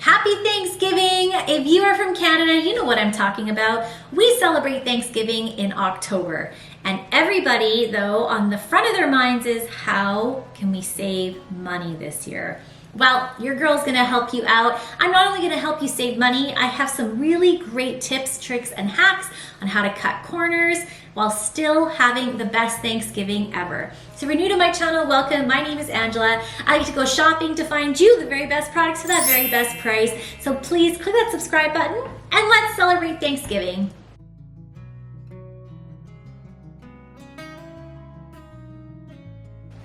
Happy Thanksgiving! If you are from Canada, you know what I'm talking about. We celebrate Thanksgiving in October. And everybody, though, on the front of their minds is, how can we save money this year? Well, your girl's gonna help you out. I'm not only gonna help you save money, I have some really great tips, tricks, and hacks on how to cut corners while still having the best Thanksgiving ever. So if you're new to my channel, welcome. My name is Angela. I like to go shopping to find you the very best products for that very best price. So please click that subscribe button and let's celebrate Thanksgiving.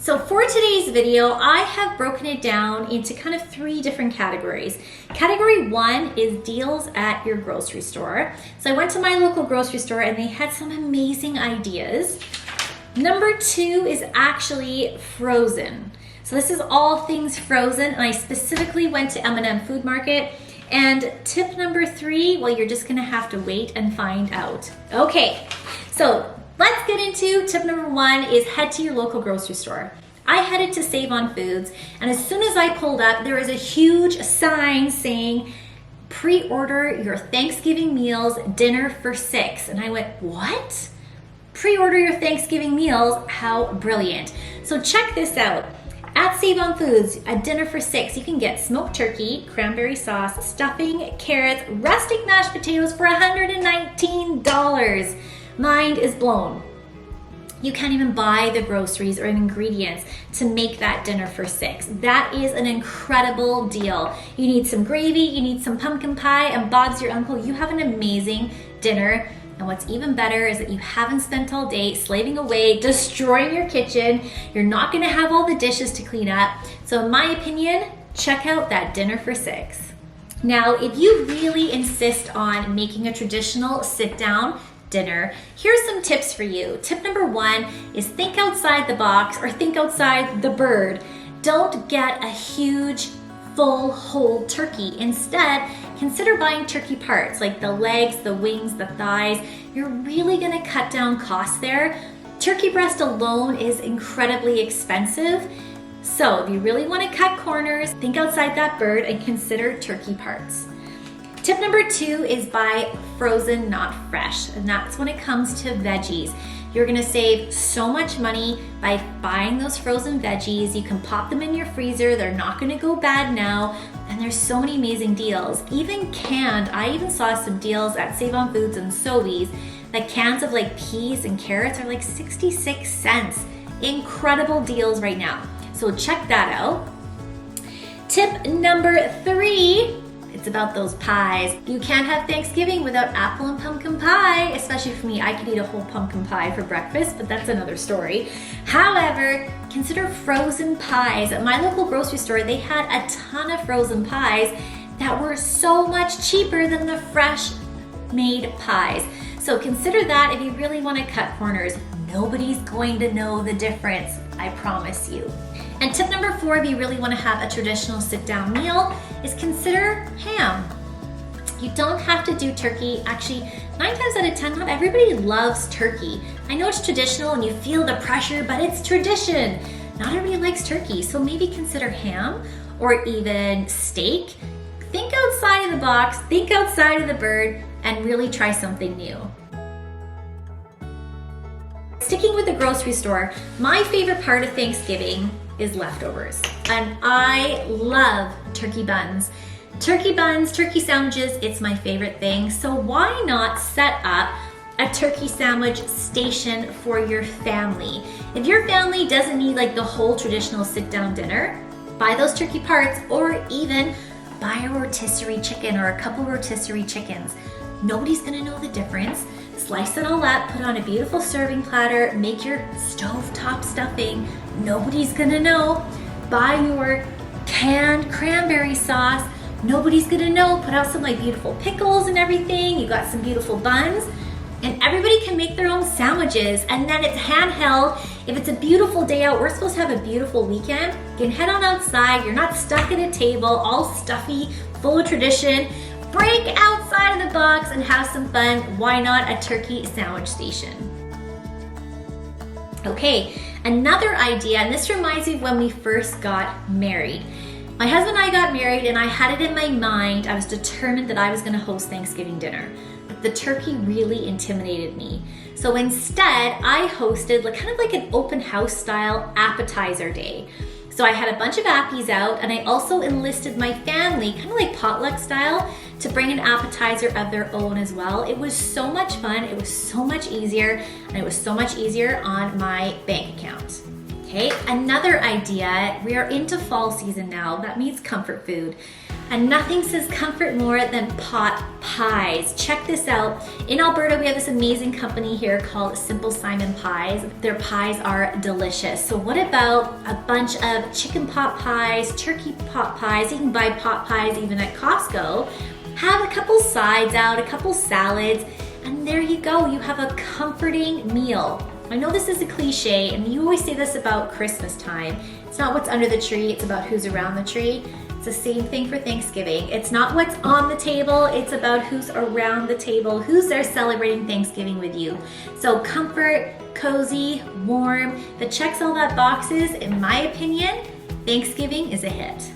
So for today's video, I have broken it down into kind of 3 different categories. Category 1 is deals at your grocery store. So I went to my local grocery store and they had some amazing ideas. Number 2 is actually frozen. So this is all things frozen, and I specifically went to M&M Food Market. And tip number 3, well, you're just gonna have to wait and find out. Okay, so let's get into tip number 1 is head to your local grocery store. I headed to Save on Foods, and as soon as I pulled up, there was a huge sign saying, pre-order your Thanksgiving meals, dinner for 6. And I went, what? Pre-order your Thanksgiving meals, how brilliant. So check this out. At Save on Foods, a dinner for 6, you can get smoked turkey, cranberry sauce, stuffing, carrots, rustic mashed potatoes for $119. Mind is blown. You can't even buy the groceries or ingredients to make that dinner for 6. That is an incredible deal. You need some gravy, you need some pumpkin pie, and Bob's your uncle. You have an amazing dinner. And what's even better is that you haven't spent all day slaving away, destroying your kitchen. You're not gonna have all the dishes to clean up. So in my opinion, check out that dinner for 6. Now, if you really insist on making a traditional sit-down dinner, here's some tips for you. Tip number 1 is think outside the box, or think outside the bird. Don't get a huge full whole turkey. Instead, consider buying turkey parts like the legs, the wings, the thighs. You're really gonna cut down costs there. Turkey breast alone is incredibly expensive. So if you really wanna cut corners, think outside that bird and consider turkey parts. Tip number 2 is buy frozen, not fresh. And that's when it comes to veggies. You're gonna save so much money by buying those frozen veggies. You can pop them in your freezer. They're not gonna go bad now. And there's so many amazing deals. Even canned, I even saw some deals at Save on Foods and Sobeys that cans of like peas and carrots are like 66 cents. Incredible deals right now. So check that out. Tip number 3, it's about those pies. You can't have Thanksgiving without apple and pumpkin pie, especially for me. I could eat a whole pumpkin pie for breakfast, but that's another story. However, consider frozen pies. At my local grocery store, they had a ton of frozen pies that were so much cheaper than the fresh made pies. So consider that if you really want to cut corners. Nobody's going to know the difference, I promise you. And tip number 4, if you really want to have a traditional sit-down meal, is consider ham. You don't have to do turkey. Actually, 9 times out of 10, not everybody loves turkey. I know it's traditional and you feel the pressure, but it's tradition. Not everybody likes turkey, so maybe consider ham or even steak. Think outside of the box, think outside of the bird, and really try something new. Sticking with the grocery store, my favorite part of Thanksgiving is leftovers. And I love turkey buns. Turkey buns, turkey sandwiches, it's my favorite thing. So why not set up a turkey sandwich station for your family? If your family doesn't need like the whole traditional sit-down dinner, buy those turkey parts, or even buy a rotisserie chicken or a couple rotisserie chickens. Nobody's gonna know the difference. Slice it all up, put on a beautiful serving platter, make your stovetop stuffing. Nobody's gonna know. Buy your canned cranberry sauce. Nobody's gonna know. Put out some like beautiful pickles and everything. You got some beautiful buns. And everybody can make their own sandwiches, and then it's handheld. If it's a beautiful day out, we're supposed to have a beautiful weekend. You can head on outside. You're not stuck at a table, all stuffy, full of tradition. Break outside of the box and have some fun. Why not a turkey sandwich station? Okay, another idea, and this reminds me of when we first got married. My husband and I got married and I had it in my mind, I was determined that I was gonna host Thanksgiving dinner. But the turkey really intimidated me. So instead, I hosted kind of like an open house style appetizer day. So I had a bunch of appies out and I also enlisted my family, kind of like potluck style, to bring an appetizer of their own as well. It was so much fun, it was so much easier, and it was so much easier on my bank account. Okay, another idea, we are into fall season now, that means comfort food. And nothing says comfort more than pot pies. Check this out. In Alberta, we have this amazing company here called Simple Simon Pies. Their pies are delicious. So what about a bunch of chicken pot pies, turkey pot pies? You can buy pot pies even at Costco. Have a couple sides out, a couple salads, and there you go. You have a comforting meal. I know this is a cliche, and you always say this about Christmas time. It's not what's under the tree, it's about who's around the tree. It's the same thing for Thanksgiving. It's not what's on the table, it's about who's around the table, who's there celebrating Thanksgiving with you. So comfort, cozy, warm, that checks all that boxes. In my opinion, Thanksgiving is a hit.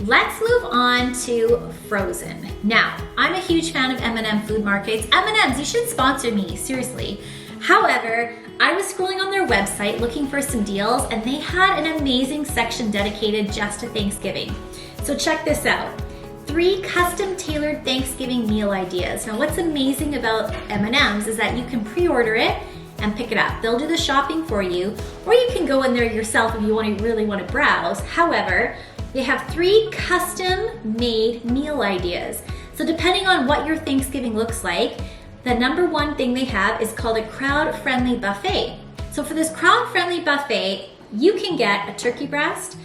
Let's move on to frozen. Now, I'm a huge fan of M&M food markets. M&Ms, you should sponsor me, seriously. However, I was scrolling on their website looking for some deals and they had an amazing section dedicated just to Thanksgiving. So check this out. 3 custom tailored Thanksgiving meal ideas. Now what's amazing about M&Ms is that you can pre-order it and pick it up. They'll do the shopping for you, or you can go in there yourself if you really want to browse. However, they have 3 custom-made meal ideas. So depending on what your Thanksgiving looks like, the number one thing they have is called a crowd-friendly buffet. So for this crowd-friendly buffet, you can get a turkey breast,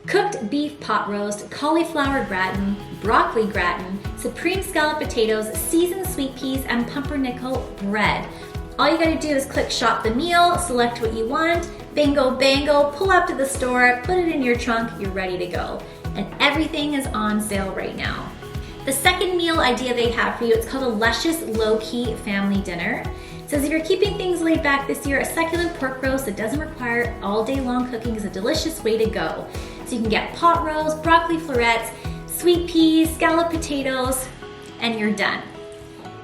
cooked beef pot roast, cauliflower gratin, broccoli gratin, supreme scalloped potatoes, seasoned sweet peas, and pumpernickel bread. All you gotta do is click shop the meal, select what you want, bingo bango, pull up to the store, put it in your trunk, you're ready to go. And everything is on sale right now. The second meal idea they have for you, it's called a luscious low-key family dinner. It says if you're keeping things laid back this year, a succulent pork roast that doesn't require all day long cooking is a delicious way to go. So you can get pot roast, broccoli florets, sweet peas, scalloped potatoes, and you're done.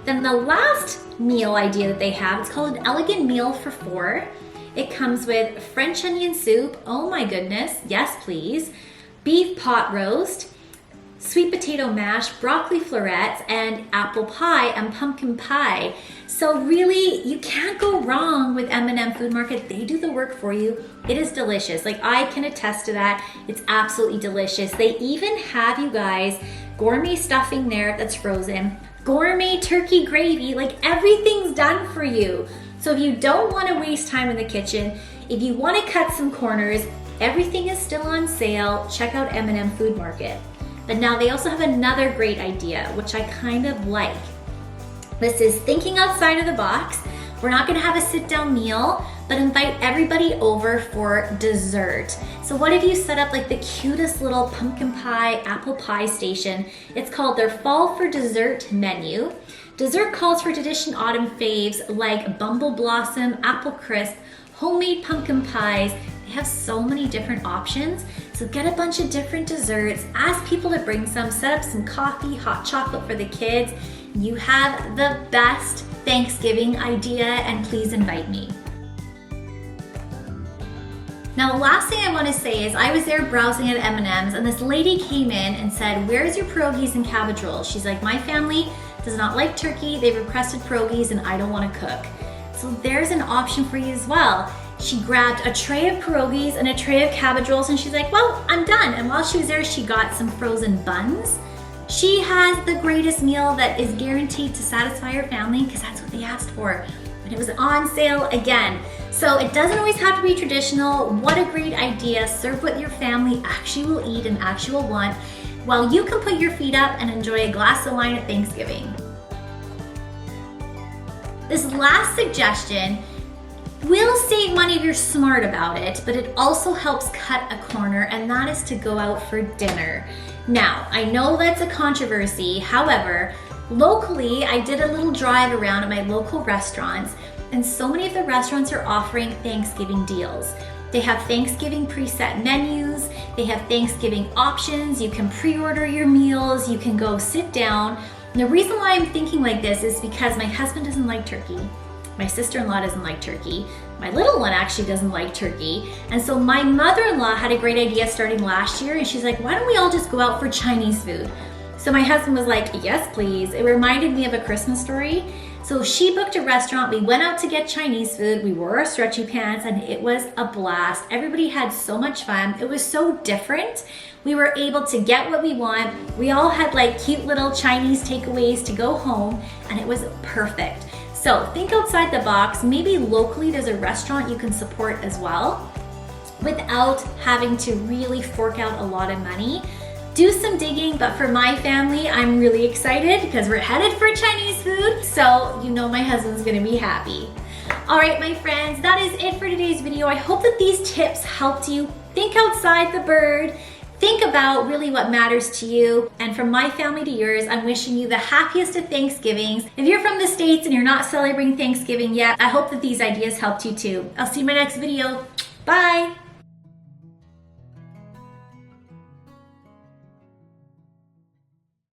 Then the last meal idea that they have, it's called an elegant meal for 4. It comes with French onion soup, oh my goodness, yes please, beef pot roast, sweet potato mash, broccoli florets, and apple pie and pumpkin pie. So really, you can't go wrong with M&M Food Market. They do the work for you. It is delicious. I can attest to that. It's absolutely delicious. They even have, you guys, gourmet stuffing there that's frozen, gourmet turkey gravy, everything's done for you. So if you don't want to waste time in the kitchen, if you want to cut some corners, everything is still on sale. Check out M&M Food Market. But now they also have another great idea, which I kind of like. This is thinking outside of the box. We're not gonna have a sit-down meal, but invite everybody over for dessert. So what if you set up the cutest little pumpkin pie, apple pie station? It's called their Fall for Dessert menu. Dessert calls for tradition autumn faves like Bumble Blossom, Apple Crisp, homemade pumpkin pies. They have so many different options. So get a bunch of different desserts, ask people to bring some, set up some coffee, hot chocolate for the kids. You have the best Thanksgiving idea, and please invite me. Now, the last thing I want to say is I was there browsing at M&M's and this lady came in and said, "Where's your pierogies and cabbage rolls?" She's like, "My family does not like turkey. They've requested pierogies and I don't want to cook." So there's an option for you as well. She grabbed a tray of pierogies and a tray of cabbage rolls and she's like, "Well, I'm done." And while she was there, she got some frozen buns. She has the greatest meal that is guaranteed to satisfy her family because that's what they asked for. And it was on sale again. So it doesn't always have to be traditional. What a great idea. Serve what your family actually will eat and actually will want, while you can put your feet up and enjoy a glass of wine at Thanksgiving. This last suggestion will save money if you're smart about it, but it also helps cut a corner, and that is to go out for dinner. Now, I know that's a controversy. However, locally, I did a little drive around at my local restaurants, and so many of the restaurants are offering Thanksgiving deals. They have Thanksgiving preset menus. They have Thanksgiving options. You can pre-order your meals. You can go sit down. And the reason why I'm thinking like this is because my husband doesn't like turkey. My sister-in-law doesn't like turkey. My little one actually doesn't like turkey. And so my mother-in-law had a great idea starting last year, and she's like, why don't we all just go out for Chinese food? So my husband was like, yes, please. It reminded me of A Christmas Story. So she booked a restaurant. We went out to get Chinese food. We wore our stretchy pants, and it was a blast. Everybody had so much fun. It was so different. We were able to get what we want. We all had like cute little Chinese takeaways to go home, and it was perfect. So think outside the box. Maybe locally there's a restaurant you can support as well without having to really fork out a lot of money. Do some digging, but for my family, I'm really excited because we're headed for Chinese food. So you know my husband's gonna be happy. All right, my friends, that is it for today's video. I hope that these tips helped you think outside the bird. Think about really what matters to you. And from my family to yours, I'm wishing you the happiest of Thanksgivings. If you're from the States and you're not celebrating Thanksgiving yet, I hope that these ideas helped you too. I'll see you in my next video. Bye.